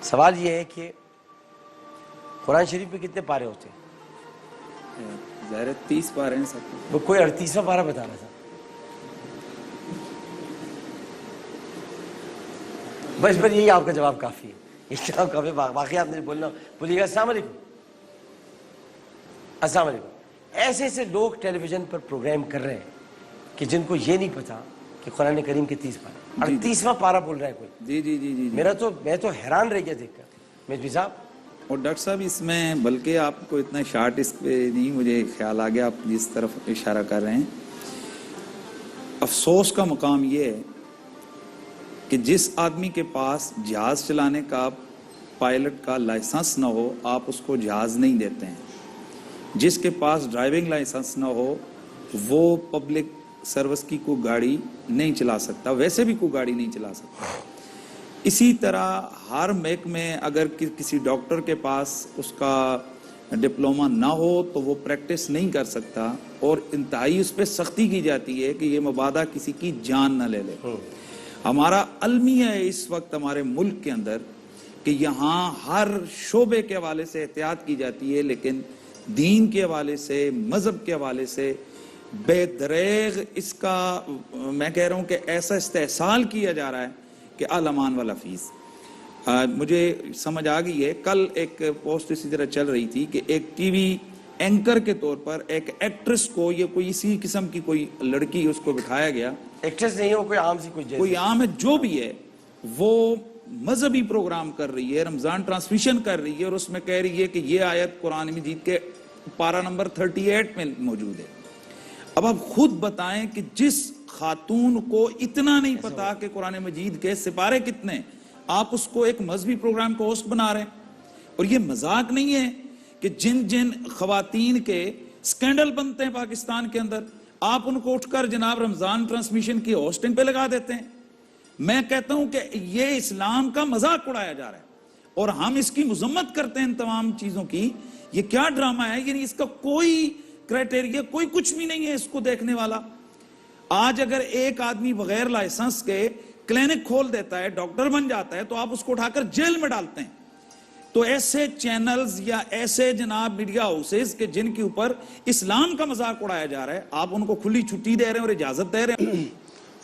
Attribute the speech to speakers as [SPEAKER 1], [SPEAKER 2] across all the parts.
[SPEAKER 1] سوال یہ ہے کہ قرآن شریف میں کتنے پارے ہوتے ہیں؟
[SPEAKER 2] ظاہر 30 پارے ہیں سب.
[SPEAKER 1] وہ کوئی 38واں پارہ بتا رہا تھا. بس یہی آپ کا جواب کافی ہے. یہ جواب کافی. باقی آپ نے بولنا بولیے گا. السلام علیکم. السلام علیکم. ایسے ایسے لوگ ٹیلی ویژن پر پروگرام کر رہے ہیں کہ جن کو یہ نہیں پتا کہ قرآن کریم کے 30 پارے. 38واں پارہ بول رہا ہے کوئی.
[SPEAKER 2] جی جی جی جی.
[SPEAKER 1] میں تو حیران رہ گیا دیکھ کر. مجھوی صاحب.
[SPEAKER 2] اور ڈاکٹر صاحب اس میں بلکہ آپ کو اتنا شارٹ اس پہ نہیں, مجھے خیال آ گیا آپ جس طرف اشارہ کر رہے ہیں. افسوس کا مقام یہ ہے کہ جس آدمی کے پاس جہاز چلانے کا پائلٹ کا لائسنس نہ ہو آپ اس کو جہاز نہیں دیتے ہیں. جس کے پاس ڈرائیونگ لائسنس نہ ہو وہ پبلک سروس کی کوئی گاڑی نہیں چلا سکتا, ویسے بھی کوئی گاڑی نہیں چلا سکتا. اسی طرح ہر محکمے میں اگر کسی ڈاکٹر کے پاس اس کا ڈپلومہ نہ ہو تو وہ پریکٹس نہیں کر سکتا, اور انتہائی اس پہ سختی کی جاتی ہے کہ یہ مبادہ کسی کی جان نہ لے لے. ہمارا المیہ ہے اس وقت ہمارے ملک کے اندر کہ یہاں ہر شعبے کے حوالے سے احتیاط کی جاتی ہے, لیکن دین کے حوالے سے, مذہب کے حوالے سے بے دریغ اس کا میں کہہ رہا ہوں کہ ایسا استحصال کیا جا رہا ہے کہ الامان والحفیظ. مجھے سمجھ آ گئی ہے, کل ایک پوسٹ اسی طرح چل رہی تھی کہ ایک ٹی وی اینکر کے طور پر ایک ایکٹریس کو, یہ کوئی اسی قسم کی کوئی لڑکی اس کو بٹھایا گیا.
[SPEAKER 1] ایکٹریس نہیں ہے وہ, کوئی عام سی کوئی
[SPEAKER 2] عام ہے, جو بھی ہے وہ مذہبی پروگرام کر رہی ہے, رمضان ٹرانسمیشن کر رہی ہے, اور اس میں کہہ رہی ہے کہ یہ آیت قرآن مجید کے پارہ نمبر 38 میں موجود ہے. اب آپ خود بتائیں کہ جس خاتون کو اتنا نہیں پتا کہ قرآن مجید کے سپارے کتنے, آپ اس کو ایک مذہبی پروگرام کو ہوسٹ بنا رہے ہیں. اور یہ مذاق نہیں ہے کہ جن خواتین کے سکینڈل بنتے ہیں پاکستان کے اندر, آپ ان کو اٹھ کر جناب رمضان ٹرانسمیشن کی ہوسٹنگ پہ لگا دیتے ہیں. میں کہتا ہوں کہ یہ اسلام کا مذاق اڑایا جا رہا ہے اور ہم اس کی مذمت کرتے ہیں ان تمام چیزوں کی. یہ کیا ڈرامہ ہے, یعنی اس کا کوئی کرائٹیریا, کوئی کچھ بھی نہیں ہے اس کو دیکھنے والا. آج اگر ایک آدمی بغیر لائسنس کے کلینک کھول دیتا ہے, ڈاکٹر بن جاتا ہے, تو آپ اس کو اٹھا کر جیل میں ڈالتے ہیں. تو ایسے چینلز یا ایسے جناب میڈیا ہاؤسز کہ جن کے اوپر اسلام کا مذاق اڑایا جا رہا ہے, آپ ان کو کھلی چھٹی دے رہے ہیں اور اجازت دے رہے ہیں.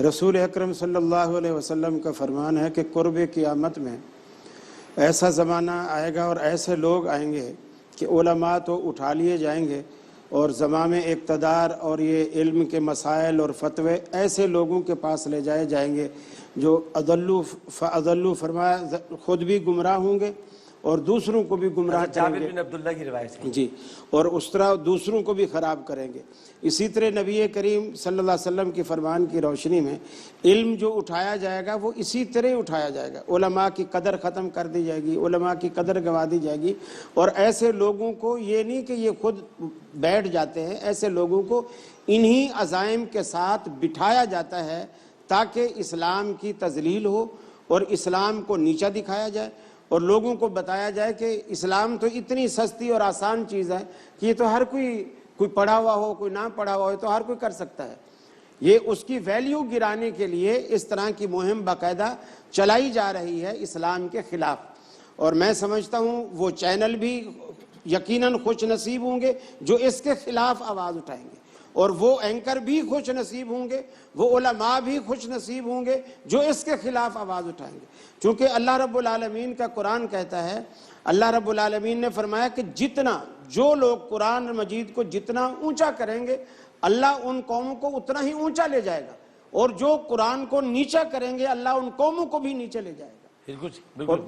[SPEAKER 3] رسول اکرم صلی اللہ علیہ وسلم کا فرمان ہے کہ قرب قیامت میں ایسا زمانہ آئے گا اور ایسے لوگ آئیں گے کہ علماء تو اٹھا لیے جائیں گے, اور زمام اقتدار اور یہ علم کے مسائل اور فتوے ایسے لوگوں کے پاس لے جائے جائیں گے جو اضلوا فرمایا خود بھی گمراہ ہوں گے اور دوسروں کو بھی گمراہ کریں گے.
[SPEAKER 1] جابر بن عبداللہ کی روایت ہے.
[SPEAKER 3] جی, اور اس طرح دوسروں کو بھی خراب کریں گے. اسی طرح نبی کریم صلی اللہ علیہ وسلم کی فرمان کی روشنی میں علم جو اٹھایا جائے گا وہ اسی طرح اٹھایا جائے گا. علماء کی قدر ختم کر دی جائے گی, علماء کی قدر گوا دی جائے گی, اور ایسے لوگوں کو یہ نہیں کہ یہ خود بیٹھ جاتے ہیں, ایسے لوگوں کو انہی عزائم کے ساتھ بٹھایا جاتا ہے تاکہ اسلام کی تذلیل ہو اور اسلام کو نیچا دکھایا جائے, اور لوگوں کو بتایا جائے کہ اسلام تو اتنی سستی اور آسان چیز ہے کہ یہ تو ہر کوئی پڑھا ہوا ہو, کوئی نہ پڑھا ہوا ہو, تو ہر کوئی کر سکتا ہے. یہ اس کی ویلیو گرانے کے لیے اس طرح کی مہم باقاعدہ چلائی جا رہی ہے اسلام کے خلاف. اور میں سمجھتا ہوں وہ چینل بھی یقیناً خوش نصیب ہوں گے جو اس کے خلاف آواز اٹھائیں گے, اور وہ اینکر بھی خوش نصیب ہوں گے, وہ علماء بھی خوش نصیب ہوں گے جو اس کے خلاف آواز اٹھائیں گے. چونکہ اللہ رب العالمین کا قرآن کہتا ہے, اللہ رب العالمین نے فرمایا کہ جو لوگ قرآن مجید کو جتنا اونچا کریں گے اللہ ان قوموں کو اتنا ہی اونچا لے جائے گا, اور جو قرآن کو نیچا کریں گے اللہ ان قوموں کو بھی نیچے لے جائے گا.
[SPEAKER 1] بالکل.